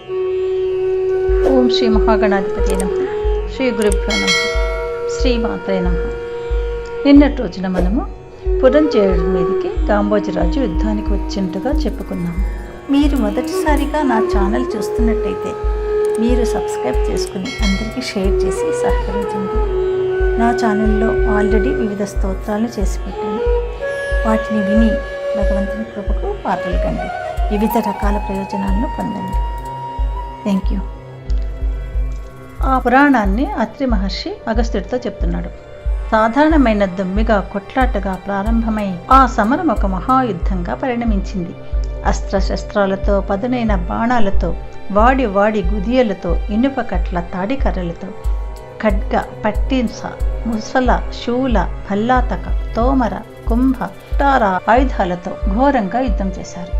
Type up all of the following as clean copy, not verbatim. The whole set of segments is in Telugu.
ఓం శ్రీ మహాగణాధిపతి నమః. శ్రీ గురుభ్యో నమః. శ్రీ మాత్రే నమః. నిన్నటి రోజున మనము పురంజేయుడి మీదకి కాంబోజరాజు యుద్ధానికి వచ్చినట్టుగా చెప్పుకున్నాము. మీరు మొదటిసారిగా నా ఛానల్ చూస్తున్నట్టయితే మీరు సబ్స్క్రైబ్ చేసుకుని అందరికీ షేర్ చేసి సహకరించండి. నా ఛానల్లో ఆల్రెడీ వివిధ స్తోత్రాలను చేసి పెట్టాను. వాటిని విని భగవంతుని కృపకు పాత్రలు కండి. వివిధ రకాల ప్రయోజనాలను పొందండి. Thank you. ఆ పురాణాన్ని అత్రి మహర్షి అగస్త్యుడితో చెప్తున్నాడు. సాధారణమైన దొమ్మిగా కొట్లాటగా ప్రారంభమై ఆ సమరం ఒక మహాయుద్ధంగా పరిణమించింది. అస్త్రశస్త్రాలతో, పదునైన బాణాలతో, వాడి గుదియలతో, ఇనుప కట్ల తాడికర్రలతో, ఖడ్గ, పట్టింస, ముసల, శూల, భల్లాతక, తోమర, కుంభ, టార ఆయుధాలతో ఘోరంగా యుద్ధం చేశారు.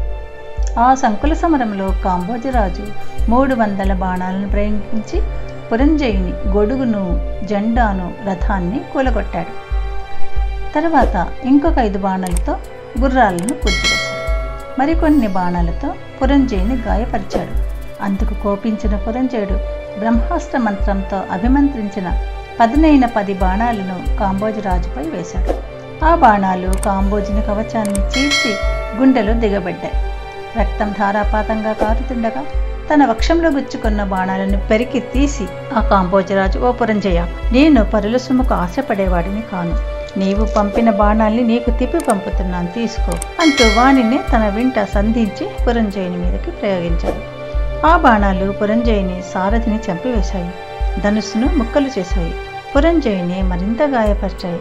ఆ సంకుల సమరంలో కాంబోజరాజు 300 బాణాలను ప్రయోగించి పురంజయుని గొడుగును, జెండాను, రథాన్ని కూలగొట్టాడు. తర్వాత ఇంకొక 5 బాణాలతో గుర్రాలను కూల్చివేశాడు. మరికొన్ని బాణాలతో పురంజయుని గాయపరిచాడు. అందుకు కోపించిన పురంజయుడు బ్రహ్మాస్త్ర మంత్రంతో అభిమంత్రించిన పదునైన 10 బాణాలను కాంబోజరాజుపై వేశాడు. ఆ బాణాలు కాంబోజుని కవచాన్ని చీల్చి గుండెలో దిగబడ్డాయి. రక్తం ధారాపాతంగా కారుతుండగా తన వక్షంలో గుచ్చుకున్న బాణాలను పెరికి తీసి ఆ కాంబోజరాజు, ఓ పురంజయ, నేను పరుల సొమ్ముకు ఆశపడేవాడిని కాను. నీవు పంపిన బాణాల్ని నీకు తిప్పి పంపుతున్నాను, తీసుకో అంటూ వాణిని తన వెంట సంధించి పురంజయుని మీదకి ప్రయోగించాడు. ఆ బాణాలు పురంజయుని సారథిని చంపివేశాయి. ధనుస్సును ముక్కలు చేశాయి. పురంజయుని మరింత గాయపరిచాయి.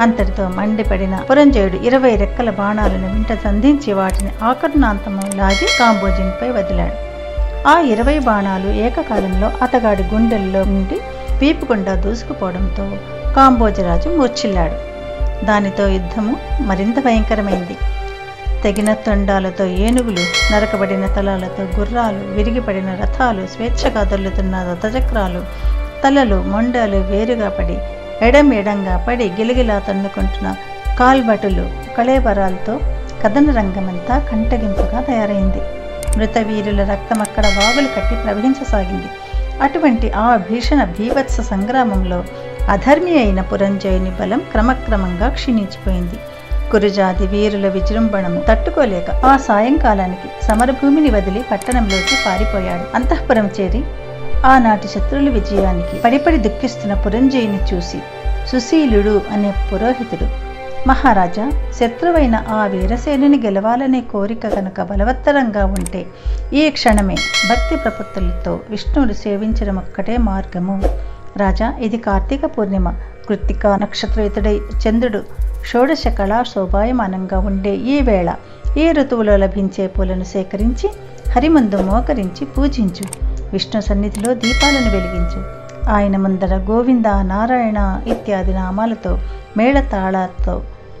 అంతటితో మండిపడిన పురంజయుడు 20 రెక్కల బాణాలను వెంట సంధించి వాటిని ఆకర్ణాంతము లాగి కాంబోజునిపై వదిలాడు. ఆ 20 బాణాలు ఏకకాలంలో అతగాడి గుండెల్లో నుండి వీపుకుండా దూసుకుపోవడంతో కాంబోజరాజు మూర్ఛిల్లాడు. దానితో యుద్ధము మరింత భయంకరమైంది. తెగిన తొండాలతో ఏనుగులు, నరకబడిన తలాలతో గుర్రాలు, విరిగిపడిన రథాలు, స్వేచ్ఛగా దొల్లుతున్న రథచక్రాలు, తలలు, మొండాలు వేరుగా పడి ఎడంగా పడి గిలగిలా తన్నుకుంటున్న కాల్బటులు, కళేబరాలతో కథన రంగమంతా కంటగింపుగా తయారైంది. మృతవీరుల రక్తం అక్కడ వాగులు కట్టి ప్రవహించసాగింది. అటువంటి ఆ భీషణ భీభత్స సంగ్రామంలో అధర్మి అయిన పురంజయుని బలం క్రమక్రమంగా క్షీణించిపోయింది. కురుజాతి వీరుల విజృంభణము తట్టుకోలేక ఆ సాయంకాలానికి సమరభూమిని వదిలి పట్టణంలోకి పారిపోయాడు. అంతఃపురం చేరి ఆనాటి శత్రువుల విజయానికి పడిపడి దుఃఖిస్తున్న పురంజయుని చూసి సుశీలుడు అనే పురోహితుడు, మహారాజా, శత్రువైన ఆ వీరసేనుని గెలవాలనే కోరిక కనుక బలవత్తరంగా ఉంటే ఈ క్షణమే భక్తి ప్రపత్తులతో విష్ణువుని సేవించడం ఒక్కటే మార్గము. రాజా, ఇది కార్తీక పూర్ణిమ. కృత్తికా నక్షత్రయుతుడై చంద్రుడు షోడశ కళా శోభాయమానంగా ఉండే ఈ వేళ ఈ ఋతువులో లభించే పూలను సేకరించి హరిమందు మోకరించి పూజించు. విష్ణు సన్నిధిలో దీపాలను వెలిగించు. ఆయన ముందర గోవింద, నారాయణ ఇత్యాది నామాలతో మేళతాళాలతో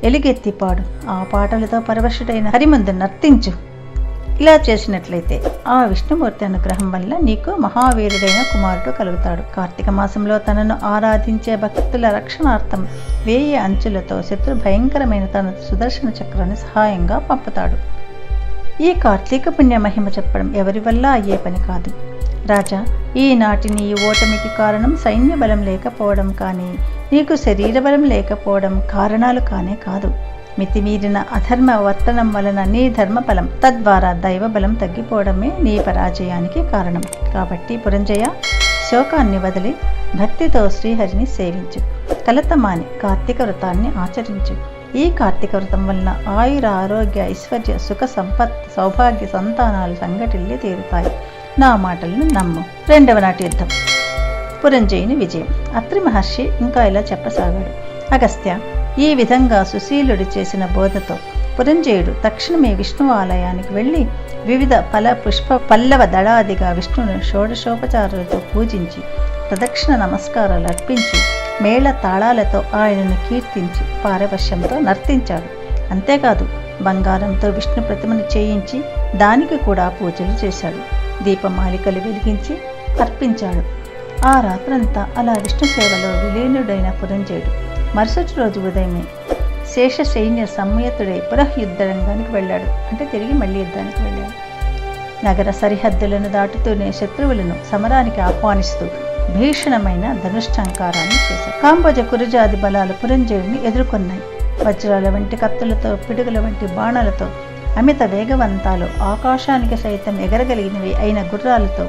ఎలుగెత్తి పాడు. ఆ పాటలతో పరవశుడైన హరిమందు నర్తించు. ఇలా చేసినట్లయితే ఆ విష్ణుమూర్తి అనుగ్రహం వల్ల నీకు మహావీరుడైన కుమారుడు కలుగుతాడు. కార్తీక మాసంలో తనను ఆరాధించే భక్తుల రక్షణార్థం 1000 అంచులతో శత్రు భయంకరమైన తన సుదర్శన చక్రాన్ని సహాయంగా పంపుతాడు. ఈ కార్తీక పుణ్య మహిమ చెప్పడం ఎవరి వల్ల అయ్యే పని కాదు. రాజా, ఈనాటి నీ ఓటమికి కారణం సైన్య బలం లేకపోవడం కానీ, నీకు శరీర బలం లేకపోవడం కారణాలు కానే కాదు. మితిమీరిన అధర్మ వర్తనం వలన నీ ధర్మబలం, తద్వారా దైవ బలం తగ్గిపోవడమే నీ పరాజయానికి కారణం. కాబట్టి పురంజయ, శోకాన్ని వదిలి భక్తితో శ్రీహరిని సేవించు. కలతమాని కార్తీక వ్రతాన్ని ఆచరించు. ఈ కార్తీక వ్రతం వలన ఆయుర, ఆరోగ్య, ఐశ్వర్య, సుఖ, సంపత్, సౌభాగ్య, సంతానాలు సంఘటిల్లి తీరుతాయి. నా మాటలను నమ్ము. 2వ నాటి యుద్ధం. పురంజయుని విజయం. అత్రి మహర్షి ఇంకా ఇలా చెప్పసాగాడు. అగస్త్య, ఈ విధంగా సుశీలుడు చేసిన బోధతో పురంజయుడు తక్షణమే విష్ణు ఆలయానికి వెళ్ళి వివిధ ఫల పుష్ప పల్లవ దళాదిగా విష్ణును షోడశోపచారాలతో పూజించి ప్రదక్షిణ నమస్కారాలు అర్పించి మేళ తాళాలతో ఆయనను కీర్తించి పారవశ్యంతో నర్తించాడు. అంతేకాదు, బంగారంతో విష్ణు ప్రతిమను చేయించి దానికి కూడా పూజలు చేశాడు. దీపమాలికలు వెలిగించి అర్పించాడు. ఆ రాత్రంతా అలా విష్ణు సేవలో విలీనుడైన పురంజయుడు మరుసటి రోజు ఉదయమే శేష సైన్య సమ్మయతుడై పునఃయుద్ధ రంగానికి వెళ్ళాడు. అంటే తిరిగి మళ్ళీ యుద్ధానికి వెళ్ళాడు. నగర సరిహద్దులను దాటుతూనే శత్రువులను సమరానికి ఆహ్వానిస్తూ భీషణమైన ధనుష్టంకారాన్ని చేశారు. కాంబోజ కురుజాది బలాలు పురంజయుడిని ఎదుర్కొన్నాయి. వజ్రాల వంటి కత్తులతో, పిడుగుల వంటి బాణాలతో, అమిత వేగవంతాలు, ఆకాశానికి సైతం ఎగరగలిగినవి అయిన గుర్రాలతో,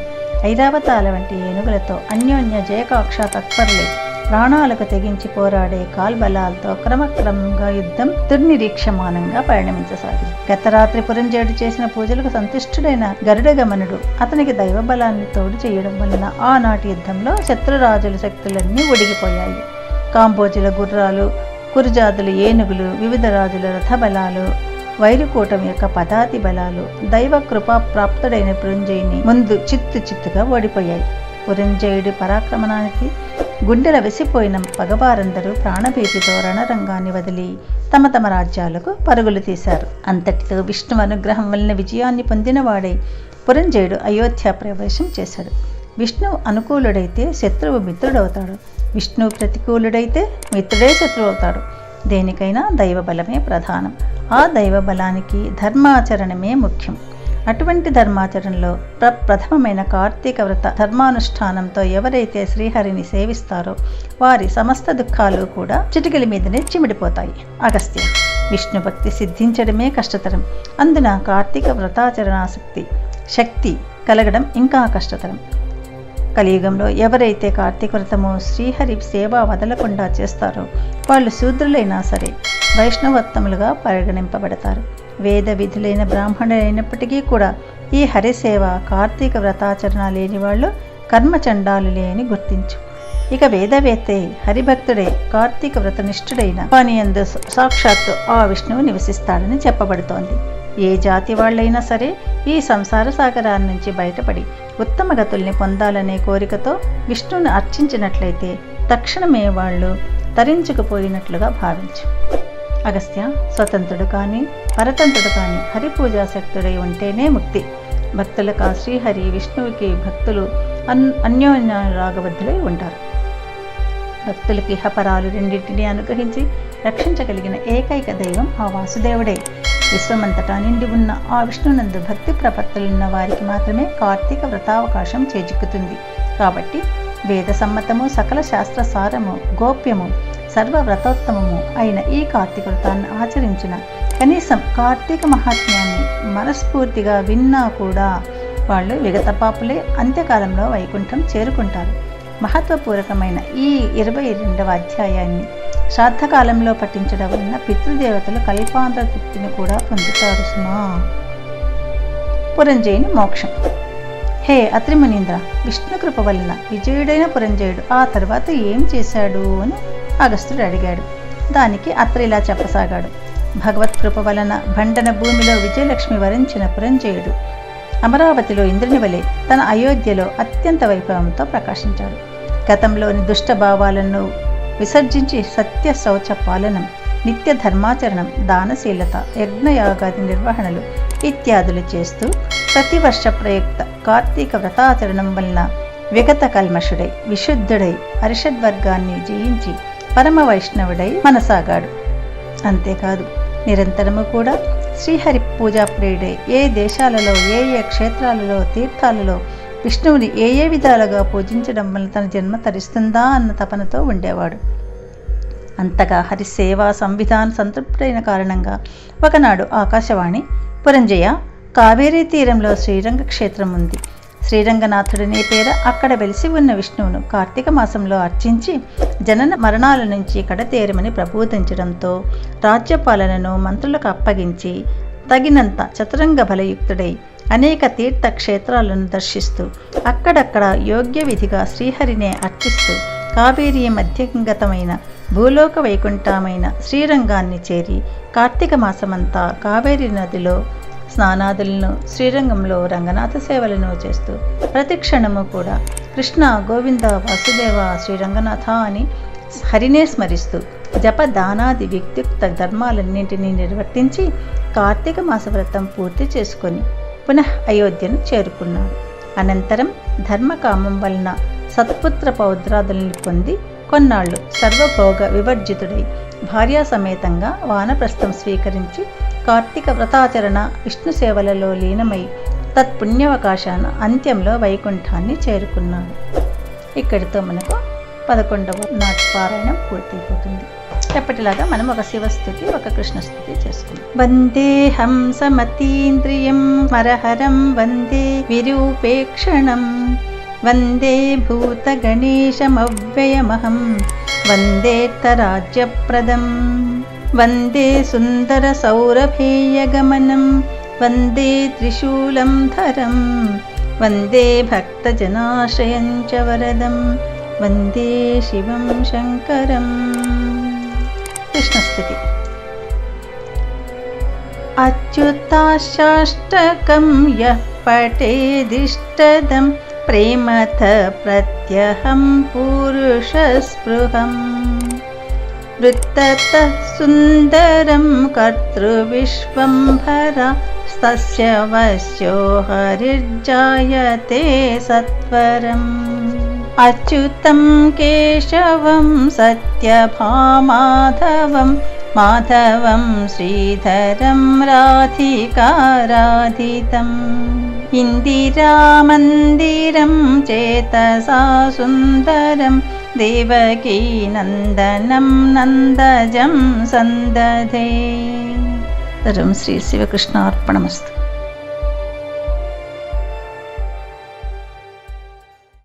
ఐరావతాల వంటి ఏనుగులతో, అన్యోన్య జయకాక్ష తత్పరులై ప్రాణాలకు తెగించి పోరాడే కాల్బలాలతో క్రమక్రమంగా యుద్ధం దుర్నిరీక్షమానంగా పరిణమించసాగింది. గత రాత్రి పురంజయుడు చేసిన పూజలకు సంతుష్టుడైన గరుడగమనుడు అతనికి దైవబలాన్ని తోడు చేయడం వలన ఆనాటి యుద్ధంలో శత్రురాజుల శక్తులన్నీ ఒడిగిపోయాయి. కాంబోజుల గుర్రాలు, కురుజాదుల ఏనుగులు, వివిధ రాజుల రథబలాలు, వైరుకూటం యొక్క పదాతి బలాలు దైవ కృపా ప్రాప్తుడైన పురంజయుని ముందు చిత్తుగా ఓడిపోయాయి. పురంజయుడి పరాక్రమణానికి గుండెల వెసిపోయిన పగవారందరూ ప్రాణభీతితో రణరంగాన్ని వదిలి తమ తమ రాజ్యాలకు పరుగులు తీశారు. అంతటితో విష్ణు అనుగ్రహం వలన విజయాన్ని పొందినవాడై పురంజయుడు అయోధ్య ప్రవేశం చేశాడు. విష్ణువు అనుకూలుడైతే శత్రువు మిత్రుడవుతాడు, విష్ణువు ప్రతికూలుడైతే మిత్రుడే శత్రువు అవుతాడు. దేనికైనా దైవబలమే ప్రధానం. ఆ దైవబలానికి ధర్మాచరణమే ముఖ్యం. అటువంటి ధర్మాచరణలో ప్రథమమైన కార్తీక వ్రత ధర్మానుష్ఠానంతో ఎవరైతే శ్రీహరిని సేవిస్తారో వారి సమస్త దుఃఖాలు కూడా చిటికలి మీదనే చిమిడిపోతాయి. అగస్త్య, విష్ణు భక్తి సిద్ధించడమే కష్టతరం. అందున కార్తీక వ్రతాచరణాశక్తి శక్తి కలగడం ఇంకా కష్టతరం. కలియుగంలో ఎవరైతే కార్తీక వ్రతము శ్రీహరి సేవ వదలకుండా చేస్తారో వాళ్ళు శూద్రులైనా సరే వైష్ణవోత్తములుగా పరిగణింపబడతారు. వేద విధులైన బ్రాహ్మణులైనప్పటికీ కూడా ఈ హరిసేవ కార్తీక వ్రతాచరణ లేని వాళ్ళు కర్మచండాలులే అని గుర్తించు. ఇక వేదవేత్తే హరిభక్తుడే కార్తీక వ్రతనిష్ఠుడైన వానియందు సాక్షాత్తు ఆ విష్ణువు నివసిస్తాడని చెప్పబడుతోంది. ఏ జాతి వాళ్ళైనా సరే ఈ సంసార సాగరాన్ని నుంచి బయటపడి ఉత్తమ గతుల్ని పొందాలనే కోరికతో విష్ణువుని అర్చించినట్లయితే తక్షణమే వాళ్ళు తరించుకుపోయినట్లుగా భావించు. అగస్త్య, స్వతంత్రుడు కానీ పరతంత్రుడు కానీ హరిపూజాశక్తుడై ఉంటేనే ముక్తి. భక్తులకు ఆ శ్రీహరి విష్ణువుకి భక్తులు అన్యోన్య రాగబద్ధులై ఉంటారు. భక్తులకి ఇహపరాలు రెండింటినీ అనుగ్రహించి రక్షించగలిగిన ఏకైక దైవం ఆ వాసుదేవుడే. విశ్వమంతటా నిండి ఉన్న ఆ విష్ణునందు భక్తి ప్రపత్తులున్న వారికి మాత్రమే కార్తీక వ్రతావకాశం చేజిక్కుతుంది. కాబట్టి వేద సమ్మతము, సకల శాస్త్ర సారము, గోప్యము, సర్వవ్రతోత్తమము అయిన ఈ కార్తీక వ్రతాన్ని ఆచరించిన కనీసం కార్తీక మహాత్మ్యాన్ని మనస్ఫూర్తిగా విన్నా కూడా వాళ్ళు విగత పాపులే అంత్యకాలంలో వైకుంఠం చేరుకుంటారు. మహత్వపూర్వకమైన ఈ 22వ అధ్యాయాన్ని శ్రాద్ధకాలంలో పఠించడం వలన పితృదేవతలు కల్పాంతర తృప్తిని కూడా పొందుతారు సుమా. పురంజయుని మోక్షం. హే అత్రిమునీంద్ర, విష్ణు కృప వలన విజయుడైన పురంజయుడు ఆ తర్వాత ఏం చేశాడు అని అగస్త్యుడు అడిగాడు. దానికి అత్రి ఇలా చెప్పసాగాడు. భగవత్ కృప వలన భండన భూమిలో విజయలక్ష్మి వరించిన పురంజయుడు అమరావతిలో ఇంద్రుని వలె తన అయోధ్యలో అత్యంత వైభవంతో ప్రకాశించాడు. గతంలోని దుష్టభావాలను విసర్జించి సత్య శౌచ పాలనం, నిత్య ధర్మాచరణం, దానశీలత, యజ్ఞయాగాది నిర్వహణలు ఇత్యాదులు చేస్తూ ప్రతివర్ష ప్రయుక్త కార్తీక వ్రతాచరణం వలన విగత కల్మషుడై విశుద్ధుడై అరిషద్వర్గాన్ని జయించి పరమ వైష్ణవుడై మనసాగాడు. అంతేకాదు నిరంతరము కూడా శ్రీహరి పూజా ప్రియుడై ఏ దేశాలలో ఏ ఏ క్షేత్రాలలో తీర్థాలలో విష్ణువుని ఏ ఏ విధాలుగా పూజించడం వల్ల తన జన్మ తరిస్తుందా అన్న తపనతో ఉండేవాడు. అంతగా హరిసేవా సంవిధాన సంతృప్తుడైన కారణంగా ఒకనాడు ఆకాశవాణి, పురంజయ, కావేరీ తీరంలో శ్రీరంగ క్షేత్రం ఉంది. శ్రీరంగనాథుడనే పేర అక్కడ వెలిసి ఉన్న విష్ణువును కార్తీక మాసంలో అర్చించి జనన మరణాల నుంచి కడతేరమని ప్రబోధించడంతో రాజ్యపాలనను మంత్రులకు అప్పగించి తగినంత చతురంగ బలయుక్తుడై అనేక తీర్థ క్షేత్రాలను దర్శిస్తూ అక్కడక్కడ యోగ్య విధిగా శ్రీహరినే అర్చిస్తూ కావేరీ మధ్యంగతమైన భూలోక వైకుంఠమైన శ్రీరంగాన్ని చేరి కార్తీక మాసమంతా కావేరీ నదిలో స్నానాదులను, శ్రీరంగంలో రంగనాథ సేవలను చేస్తూ ప్రతిక్షణము కూడా కృష్ణ, గోవింద, వాసుదేవ, శ్రీరంగనాథ అని హరినే స్మరిస్తూ జప దానాది విద్యుక్త ధర్మాలన్నింటినీ నిర్వర్తించి కార్తీక మాస వ్రతం పూర్తి చేసుకొని పునః అయోధ్యను చేరుకున్నాడు. అనంతరం ధర్మకామం వలన సత్పుత్ర పౌత్రాదుల్ని పొంది కొన్నాళ్ళు సర్వభోగ వివర్జితుడై భార్యా సమేతంగా వానప్రస్థం స్వీకరించి కార్తీక వ్రతాచరణ విష్ణు సేవలలో లీనమై తత్పుణ్యవకాశాన అంత్యంలో వైకుంఠాన్ని చేరుకున్నాడు. ఇక్కడితో మనకు 11వ నాటి పారాయణం పూర్తయిపోతుంది. ఎప్పటిలాగా మనం ఒక శివస్థుతి, ఒక కృష్ణస్థుతి చేసుకుందాం. వందే హంసమతీంద్రియం మరహరం, వందే విరూపేక్షణం, వందే భూతగణేశమవ్యయమహం, వందేత్తరాజ్యప్రదం, వందే సుందరసౌరభేయగమనం, వందే త్రిశూలం ధరం, వందే భక్తజనాశ్రయం చ వరదం, వందే శివం శంకరం. కృష్ణస్థుతి. అచ్యుతాష్టాకం యః పఠేదిష్టదం ప్రేమథ ప్రత్యహం పురుషస్పృహం, వృత్తతః సుందరం కర్తృవిశ్వంభర, తస్య వశ్యో హరిర్జాయతే సత్వరం. అచ్యుతం కేశవం సత్యభామాధవం, మాధవం శ్రీధరం రాధికారాధితం, ఇందిరామందిరం చేతసా సుందరం, దేవకీ నందనం నందజం సందధే. సర్వం శ్రీ శివకృష్ణార్పణమస్తు.